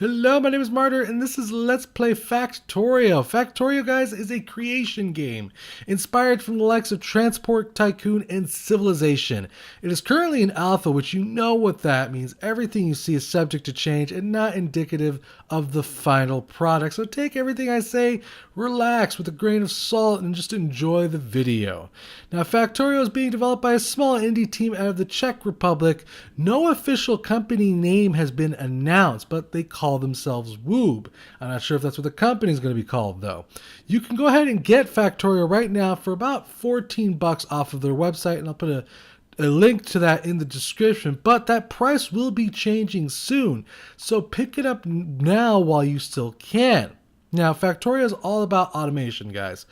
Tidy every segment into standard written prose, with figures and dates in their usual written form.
Hello, my name is Martyr, and this is Let's Play Factorio. Factorio, guys, is a creation game inspired from the likes of Transport Tycoon and Civilization. It is currently in alpha, which you know what that means. Everything you see is subject to change and not indicative of the final product. So take everything I say, relax with a grain of salt, and just enjoy the video. Now, Factorio is being developed by a small indie team out of the Czech Republic. No official company name has been announced, but they call themselves Woob. I'm not sure if that's what the company is going to be called, though. You can go ahead and get Factorio right now for about $14 off of their website, and I'll put a link to that in the description, but that price will be changing soon, so pick it up now while you still can. Now, Factorio is all about automation, guys.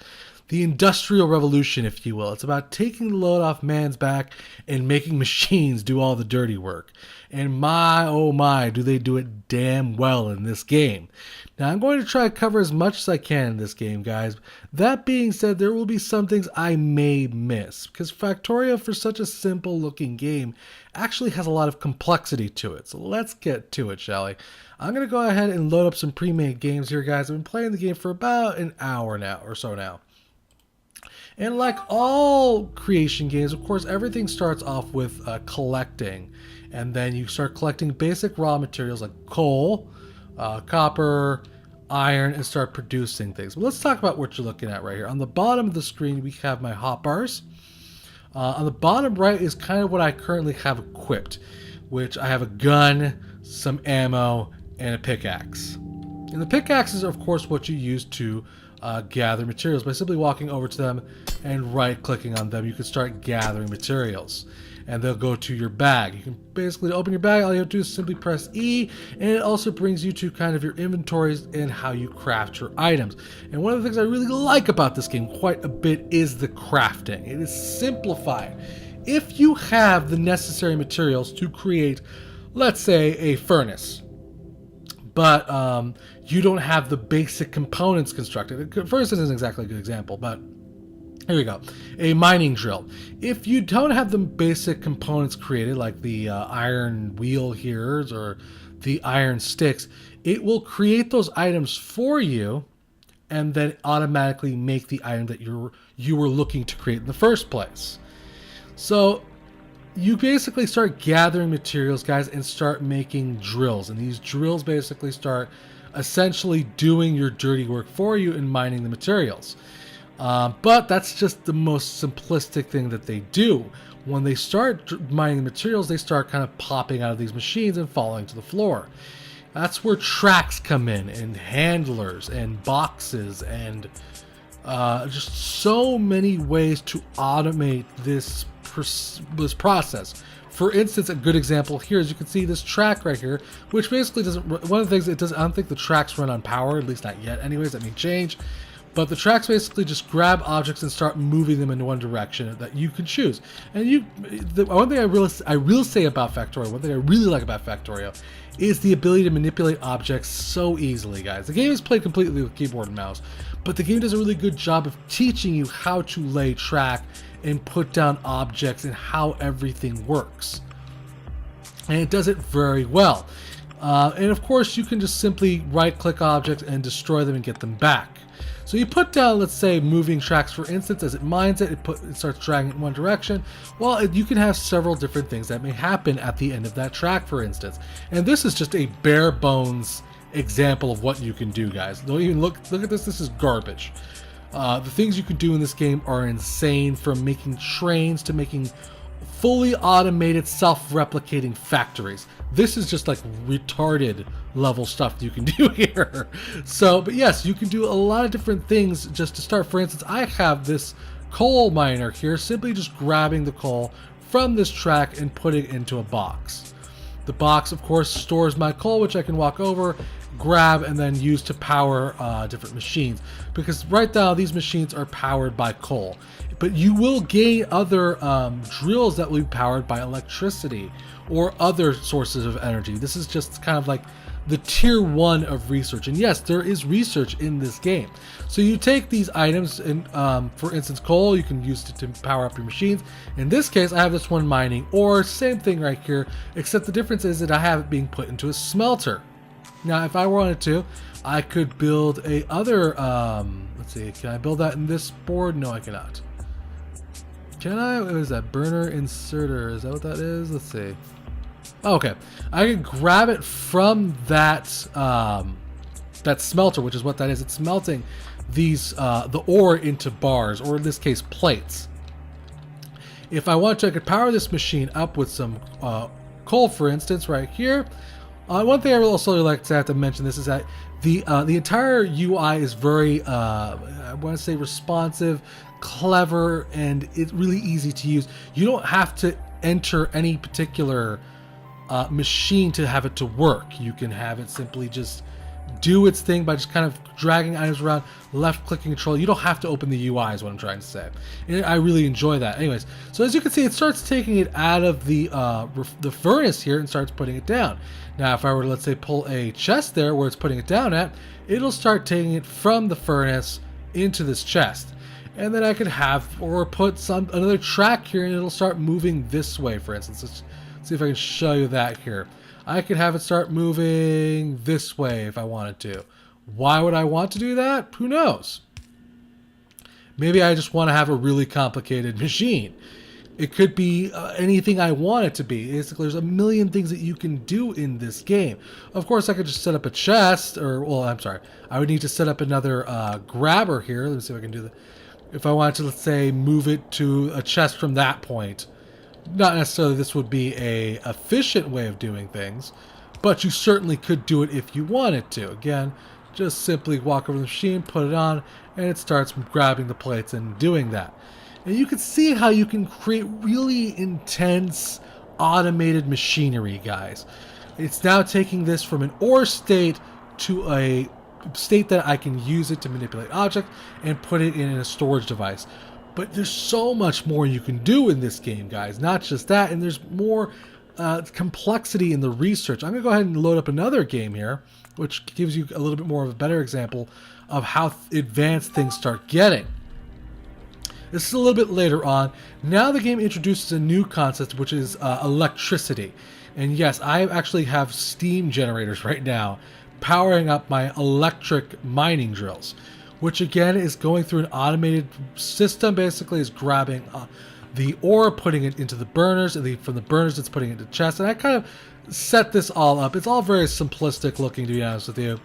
The industrial revolution, if you will. It's about taking the load off man's back and making machines do all the dirty work. And my, oh my, do they do it damn well in this game. Now, I'm going to try to cover as much as I can in this game, guys. That being said, there will be some things I may miss, because Factorio, for such a simple looking game, actually has a lot of complexity to it. So let's get to it, shall we? I'm going to go ahead and load up some pre-made games here, guys. I've been playing the game for about an hour now, or so now. And like all creation games, of course, everything starts off with collecting. And then you start collecting basic raw materials like coal, copper, iron, and start producing things. But let's talk about what you're looking at right here. On the bottom of the screen, we have my hotbars. On the bottom right is kind of what I currently have equipped, which I have a gun, some ammo, and a pickaxe. And the pickaxes are, of course, what you use to gather materials. By simply walking over to them and right-clicking on them, you can start gathering materials. And they'll go to your bag. You can basically open your bag, all you have to do is simply press E, and it also brings you to kind of your inventories and how you craft your items. And one of the things I really like about this game quite a bit is the crafting. It is simplified. If you have the necessary materials to create, let's say, a furnace, but you don't have the basic components constructed. Furnace isn't exactly a good example, but here we go. A mining drill. If you don't have the basic components created, like the iron wheel here or the iron sticks, it will create those items for you and then automatically make the item that you were looking to create in the first place. So you basically start gathering materials, guys, and start making drills. And these drills basically start essentially doing your dirty work for you and mining the materials. But that's just the most simplistic thing that they do. When they start mining the materials, they start kind of popping out of these machines and falling to the floor. That's where tracks come in, and handlers, and boxes, and just so many ways to automate this process. For instance, a good example here is you can see this track right here, which basically doesn't. One of the things it does, I don't think the tracks run on power, at least not yet. Anyways, that may change. But the tracks basically just grab objects and start moving them in one direction that you can choose. And one thing I will say about Factorio, one thing I really like about Factorio, is the ability to manipulate objects so easily, guys. The game is played completely with keyboard and mouse, but the game does a really good job of teaching you how to lay track and put down objects and how everything works. And it does it very well. And of course, you can just simply right-click objects and destroy them and get them back. So you put down, let's say, moving tracks, for instance. As it mines it, it starts dragging it in one direction. Well, you can have several different things that may happen at the end of that track, for instance. And this is just a bare bones example of what you can do, guys. Don't even look at this. This is garbage. The things you can do in this game are insane, from making trains to making fully automated, self-replicating factories. This is just like retarded level stuff you can do here. So, but yes, you can do a lot of different things just to start. For instance, I have this coal miner here, simply just grabbing the coal from this track and putting it into a box. The box, of course, stores my coal, which I can walk over, grab, and then use to power different machines. Because right now, these machines are powered by coal. But you will gain other drills that will be powered by electricity or other sources of energy. This is just kind of like the tier 1 of research. And yes, there is research in this game. So you take these items, and for instance, coal, you can use it to power up your machines. In this case, I have this one mining, or same thing right here, except the difference is that I have it being put into a smelter. Now, if I wanted to, I could build a other, let's see, can I build that in this board? No, I cannot. Can I? What is that? Burner inserter. Is that what that is? Let's see. Oh, okay. I can grab it from that, that smelter, which is what that is. It's smelting these, the ore into bars, or in this case, plates. If I want to, I could power this machine up with some coal, for instance, right here. One thing I would also like to have to mention this is that the entire UI is very, I want to say, responsive, clever, and it's really easy to use. You don't have to enter any particular machine to have it to work. You can have it simply just do its thing by just kind of dragging items around, left clicking control. You don't have to open the UI is what I'm trying to say. And I really enjoy that. Anyways, so as you can see, it starts taking it out of the furnace here and starts putting it down. Now, if I were to, let's say, pull a chest there where it's putting it down at, it'll start taking it from the furnace into this chest. And then I could have, or put another track here, and it'll start moving this way, for instance. Let's see if I can show you that here. I could have it start moving this way if I wanted to. Why would I want to do that? Who knows? Maybe I just want to have a really complicated machine. It could be anything I want it to be. Basically, there's a million things that you can do in this game. Of course, I could just set up a chest, or, well, I'm sorry. I would need to set up another grabber here. Let me see if I can do that. If I wanted to, let's say, move it to a chest from that point. Not necessarily this would be a efficient way of doing things, but you certainly could do it if you wanted to. Again, just simply walk over the machine, put it on, and it starts grabbing the plates and doing that. And you can see how you can create really intense automated machinery, guys. It's now taking this from an ore state to a state that I can use it to manipulate objects and put it in a storage device. But there's so much more you can do in this game, guys. Not just that, and there's more complexity in the research. I'm going to go ahead and load up another game here, which gives you a little bit more of a better example of how advanced things start getting. This is a little bit later on. Now the game introduces a new concept, which is electricity. And yes, I actually have steam generators right now powering up my electric mining drills, which again is going through an automated system. Basically is grabbing the ore, putting it into the burners, and from the burners it's putting it into chests. And I kind of set this all up. It's all very simplistic looking, to be honest with you,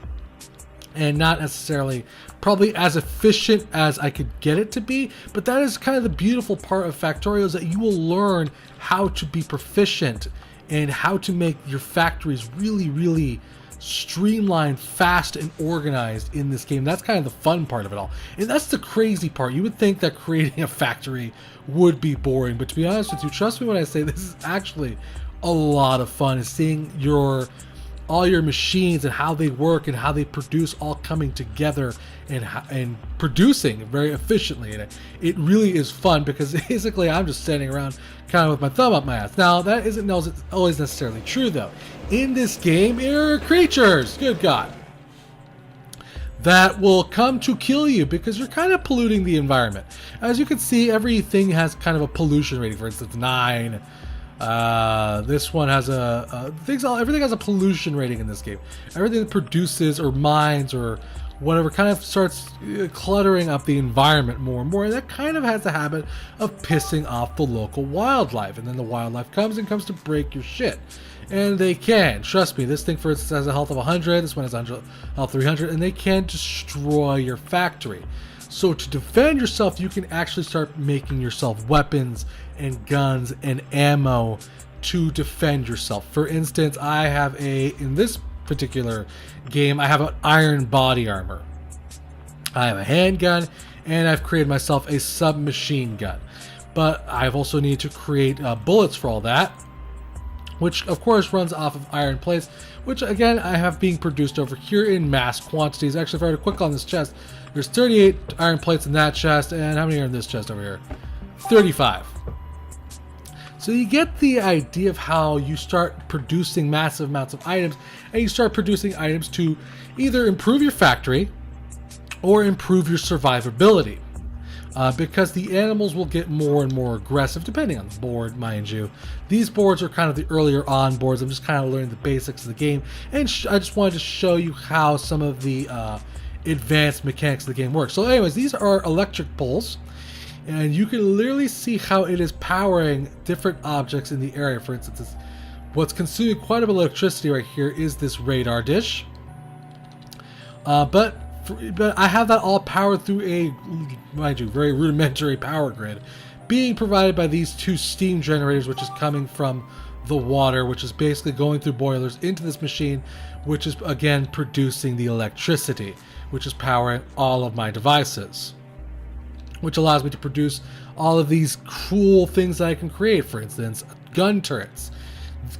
and not necessarily probably as efficient as I could get it to be. But that is kind of the beautiful part of Factorio, is that you will learn how to be proficient and how to make your factories really, really streamlined, fast, and organized in this game. That's kind of the fun part of it all. And that's the crazy part. You would think that creating a factory would be boring, but to be honest with you, trust me when I say this is actually a lot of fun, is seeing all your machines and how they work and how they produce all coming together and producing very efficiently. And it really is fun, because basically I'm just standing around kind of with my thumb up my ass. Now, that isn't always necessarily true, though. In this game, there are creatures, good God, that will come to kill you because you're kind of polluting the environment. As you can see, everything has kind of a pollution rating. For instance, 9. This one has everything has a pollution rating in this game. Everything that produces or mines or whatever kind of starts cluttering up the environment more and more, and that kind of has the habit of pissing off the local wildlife. And then the wildlife comes to break your shit. And they can, trust me, this thing, for instance, has a health of 100, this one has a health 300, and they can destroy your factory. So to defend yourself, you can actually start making yourself weapons and guns and ammo to defend yourself. For instance, I have in this particular game, I have an iron body armor. I have a handgun, and I've created myself a submachine gun. But I've also need to create bullets for all that, which of course runs off of iron plates, which again I have being produced over here in mass quantities. Actually, if I were to click on this chest, there's 38 iron plates in that chest, and how many are in this chest over here? 35. So you get the idea of how you start producing massive amounts of items, and you start producing items to either improve your factory or improve your survivability. because the animals will get more and more aggressive depending on the board, mind you. These boards are kind of the earlier on boards. I'm just kind of learning the basics of the game, and I just wanted to show you how some of the advanced mechanics of the game work. So anyways, these are electric poles, and you can literally see how it is powering different objects in the area. For instance, what's consuming quite a bit of electricity right here is this radar dish. But I have that all powered through a, mind you, very rudimentary power grid being provided by these two steam generators, which is coming from the water, which is basically going through boilers into this machine, which is again producing the electricity, which is powering all of my devices, which allows me to produce all of these cool things that I can create. For instance, gun turrets.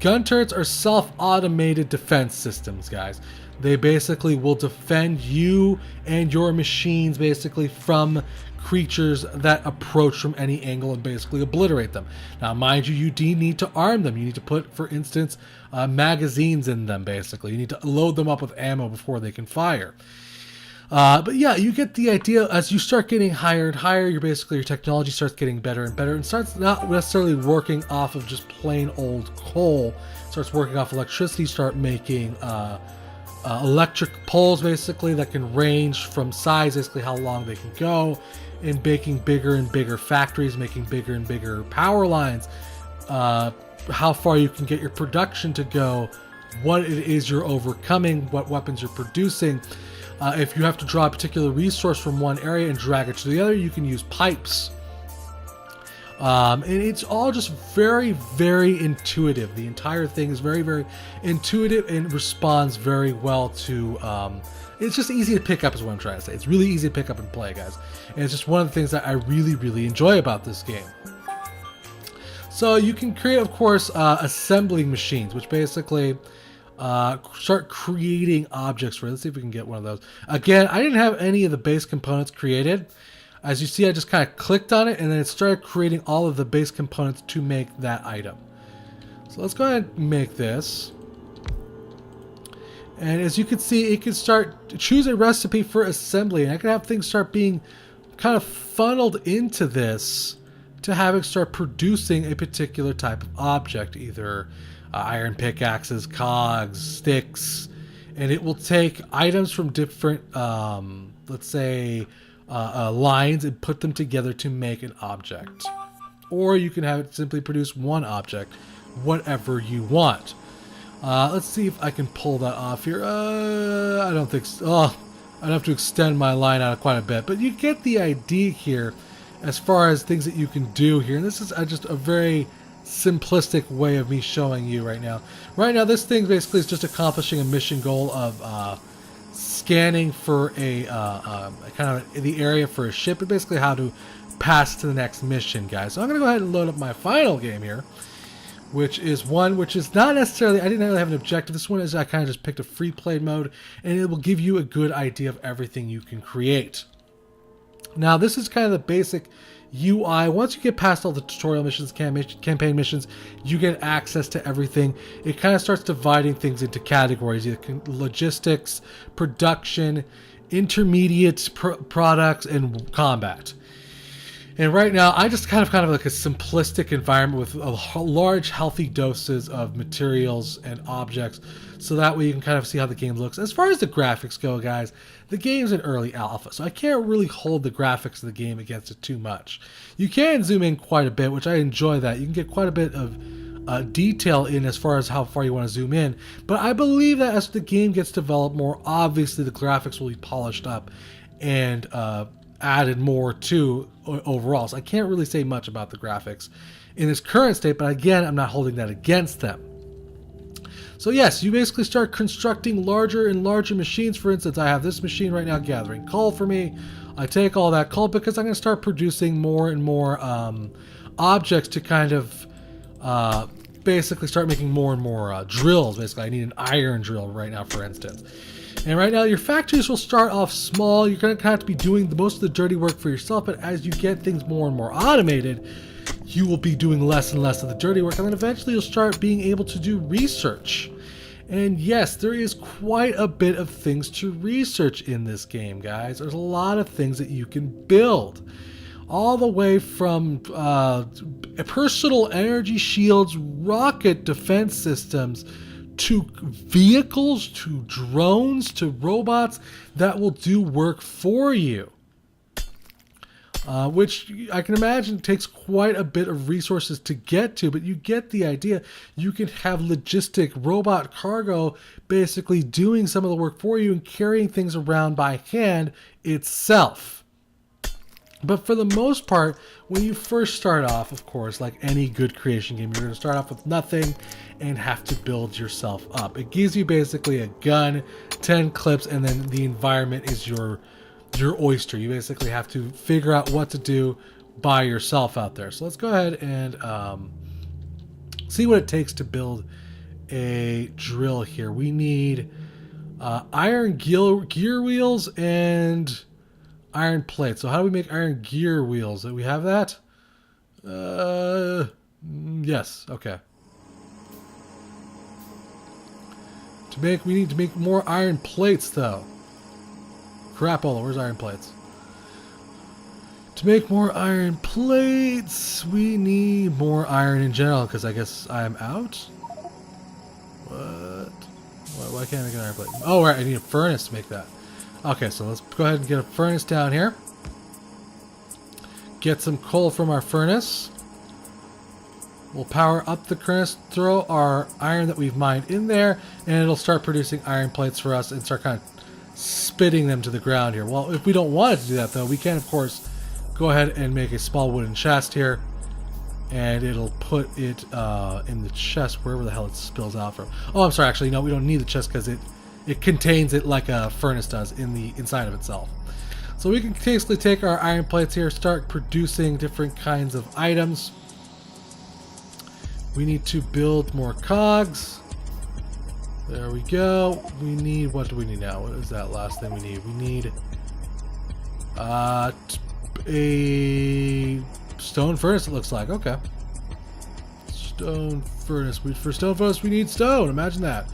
Gun turrets are self-automated defense systems, guys. They basically will defend you and your machines basically from creatures that approach from any angle and basically obliterate them. Now, mind you, you do need to arm them. You need to put, for instance, magazines in them, basically. You need to load them up with ammo before they can fire. But yeah, you get the idea. As you start getting higher and higher, your technology starts getting better and better, and starts not necessarily working off of just plain old coal. Starts working off electricity. Start making electric poles, basically, that can range from size, basically how long they can go, and making bigger and bigger factories, making bigger and bigger power lines, how far you can get your production to go, what it is you're overcoming, what weapons you're producing. If you have to draw a particular resource from one area and drag it to the other, you can use pipes. And it's all just very, very intuitive. The entire thing is very, very intuitive and responds very well to... it's just easy to pick up is what I'm trying to say. It's really easy to pick up and play, guys. And it's just one of the things that I really, really enjoy about this game. So you can create, of course, assembling machines, which basically... start creating objects for it. Let's see if we can get one of those. Again, I didn't have any of the base components created. As you see, I just kind of clicked on it and then it started creating all of the base components to make that item. So let's go ahead and make this. And as you can see, it can start choose a recipe for assembly, and I can have things start being kind of funneled into this to have it start producing a particular type of object, either iron pickaxes, cogs, sticks, and it will take items from different, let's say, lines and put them together to make an object. Or you can have it simply produce one object, whatever you want. Let's see if I can pull that off here. I don't think so. Oh, I'd have to extend my line out quite a bit, but you get the idea here as far as things that you can do here. And this is just a very simplistic way of me showing you right now. Right now, this thing basically is just accomplishing a mission goal of scanning for a kind of the area for a ship, and basically how to pass to the next mission, guys. So I'm going to go ahead and load up my final game here, which is one which is not necessarily, I didn't really have an objective. This one is I kind of just picked a free play mode, and it will give you a good idea of everything you can create. Now, this is kind of the basic UI. Once you get past all the tutorial missions, campaign missions, you get access to everything. It kind of starts dividing things into categories: either logistics, production, intermediate products, and combat. And right now, I just kind of like a simplistic environment with a large, healthy doses of materials and objects, so that way you can kind of see how the game looks. As far as the graphics go, guys, the game's in early alpha, so I can't really hold the graphics of the game against it too much. You can zoom in quite a bit, which I enjoy that. You can get quite a bit of detail in as far as how far you want to zoom in, but I believe that as the game gets developed more, obviously the graphics will be polished up and added more to overall. So I can't really say much about the graphics in this current state, but again, I'm not holding that against them. So yes, you basically start constructing larger and larger machines. For instance, I have this machine right now gathering coal for me. I take all that coal because I'm going to start producing more and more objects to kind of basically start making more and more drills. Basically, I need an iron drill right now, for instance. And right now, your factories will start off small. You're going to have to be doing most of the dirty work for yourself, but as you get things more and more automated, you will be doing less and less of the dirty work, and then eventually you'll start being able to do research. And yes, there is quite a bit of things to research in this game, guys. There's a lot of things that you can build. all the way from personal energy shields, rocket defense systems, to vehicles, to drones, to robots that will do work for you. Which I can imagine takes quite a bit of resources to get to, but you get the idea. You can have logistic robot cargo basically doing some of the work for you and carrying things around by hand itself. But for the most part, when you first start off, of course, like any good creation game, you're going to start off with nothing and have to build yourself up. It gives you basically a gun, 10 clips, and then the environment is your oyster. You basically have to figure out what to do by yourself out there. So let's go ahead and see what it takes to build a drill here. We need iron gear wheels and iron plates. So how do we make iron gear wheels? Do we have that? Yes. Okay. We need to make more iron plates though. Crapola, where's iron plates? To make more iron plates, we need more iron in general, because I guess I'm out? What? Why can't I get an iron plate? Oh, right, I need a furnace to make that. Okay, so let's go ahead and get a furnace down here. Get some coal from our furnace. We'll power up the furnace, throw our iron that we've mined in there, and it'll start producing iron plates for us and start kind of spitting them to the ground here. Well, if we don't want it to do that though, we can of course go ahead and make a small wooden chest here, and it'll put it in the chest wherever the hell it spills out from. Oh, I'm sorry, actually no, we don't need the chest because it contains it like a furnace does in the inside of itself. So we can basically take our iron plates here, start producing different kinds of items. We need to build more cogs. There we go. We need, what do we need now? What is that last thing we need? We need a stone furnace, it looks like. Okay. Stone furnace. For stone furnace, we need stone. Imagine that.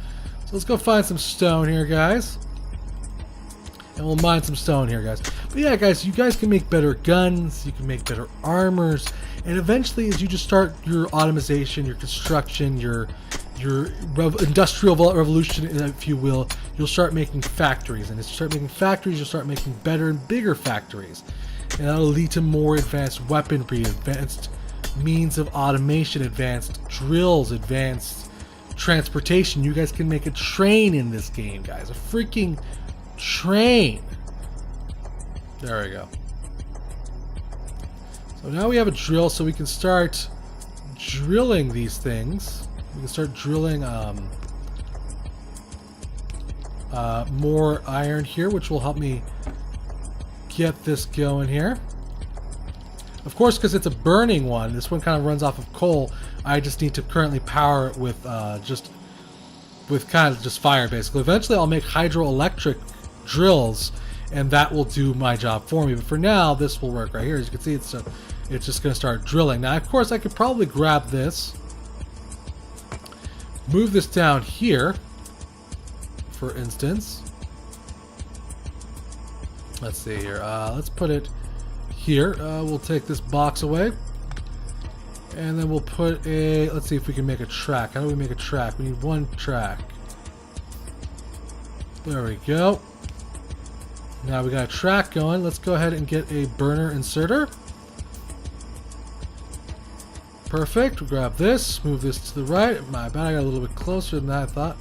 So let's go find some stone here, guys. And we'll mine some stone here, guys. But yeah, guys, you guys can make better guns. You can make better armors. And eventually, as you just start your automation, your construction, your industrial revolution, if you will, you'll start making factories. And as you start making factories, you'll start making better and bigger factories. And that'll lead to more advanced weaponry, advanced means of automation, advanced drills, advanced transportation. You guys can make a train in this game, guys. A freaking train. There we go. So now we have a drill, so we can start drilling these things. We can start drilling more iron here, which will help me get this going here. Of course, because it's a burning one, this one kind of runs off of coal. I just need to currently power it with just fire, basically. Eventually, I'll make hydroelectric drills, and that will do my job for me. But for now, this will work right here. As you can see, it's just going to start drilling. Now, of course, I could probably grab this, move this down here, for instance. Let's see here. Let's put it here. We'll take this box away, and then we'll put a. Let's see if we can make a track. How do we make a track? We need one track. There we go. Now we got a track going. Let's go ahead and get a burner inserter. Perfect. We'll grab this, move this to the right. My bad, I got a little bit closer than that, I thought.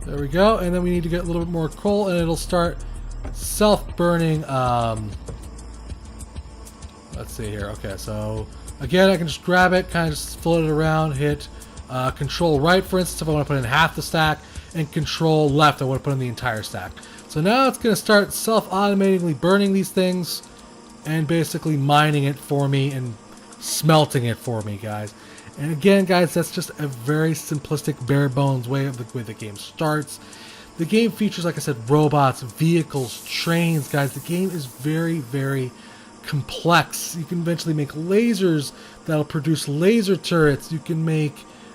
There we go. And then we need to get a little bit more coal, and it'll start self-burning. Let's see here. Okay, so again, I can just grab it, kind of just float it around, hit control right, for instance, if I want to put in half the stack, and control left, I want to put in the entire stack. So now it's going to start self-automatingly burning these things and basically mining it for me and smelting it for me, guys. And again, guys, that's just a very simplistic, bare bones way of the way the game starts. The game features, like I said, robots, vehicles, trains, guys. The game is very, very complex. You can eventually make lasers that'll produce laser turrets. You can make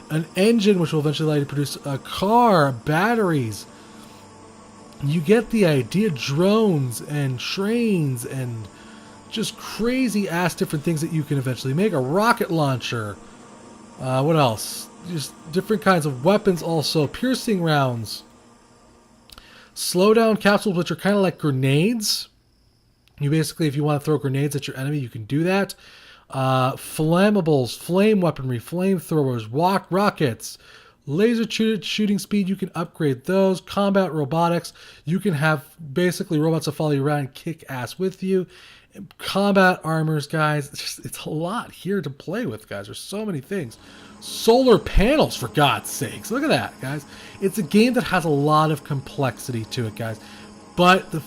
an engine which will eventually allow you to produce a car, batteries. You get the idea. Drones and trains and just crazy ass different things that you can eventually make. A rocket launcher. What else? Just different kinds of weapons also. Piercing rounds. Slowdown capsules, which are kind of like grenades. You basically, if you want to throw grenades at your enemy, you can do that. Flammables, flame weaponry, flamethrowers, rockets, laser shooting speed, you can upgrade those. Combat robotics, you can have basically robots that follow you around and kick ass with you. Combat armors, guys, it's a lot here to play with, guys. There's so many things. Solar panels, for God's sakes. Look at that, guys. It's a game that has a lot of complexity to it, guys. But the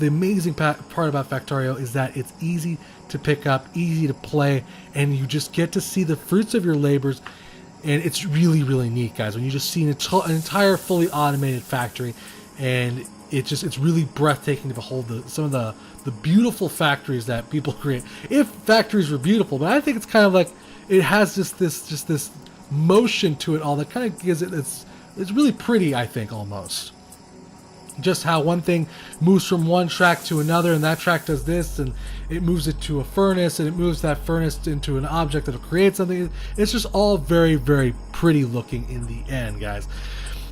amazing part about Factorio is that it's easy to pick up, easy to play, and you just get to see the fruits of your labors. And it's really, really neat, guys, when you just see an entire fully automated factory, and it's really breathtaking to behold some of the beautiful factories that people create. If factories were beautiful, but I think it's kind of like it has this motion to it all that kind of gives it's really pretty, I think, almost. Just how one thing moves from one track to another, and that track does this, and it moves it to a furnace, and it moves that furnace into an object that'll create something. It's just all very, very pretty looking in the end, guys.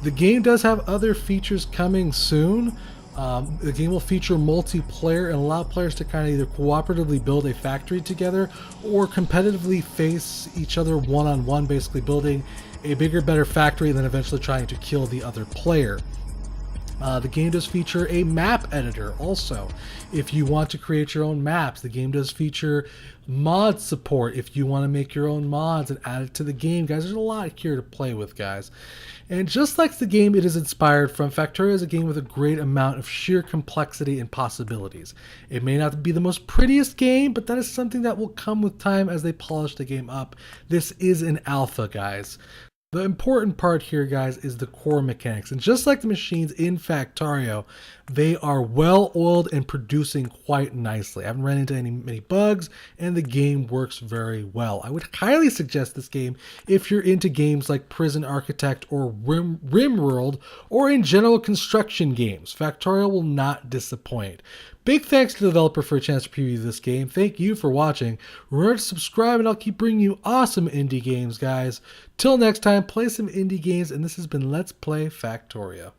The game does have other features coming soon. The game will feature multiplayer and allow players to kind of either cooperatively build a factory together or competitively face each other one-on-one, basically building a bigger, better factory and then eventually trying to kill the other player. The game does feature a map editor also. If you want to create your own maps, the game does feature mod support if you want to make your own mods and add it to the game, guys. There's a lot here to play with, guys. And just like the game it is inspired from, Factorio is a game with a great amount of sheer complexity and possibilities. It may not be the most prettiest game, but that is something that will come with time as they polish the game up. This is an alpha, guys. The important part here, guys, is the core mechanics. And just like the machines in Factorio, they are well-oiled and producing quite nicely. I haven't run into many bugs, and the game works very well. I would highly suggest this game if you're into games like Prison Architect or RimWorld, or in general construction games. Factorio will not disappoint. Big thanks to the developer for a chance to preview this game. Thank you for watching. Remember to subscribe, and I'll keep bringing you awesome indie games, guys. Till next time, play some indie games, and this has been Let's Play Factorio.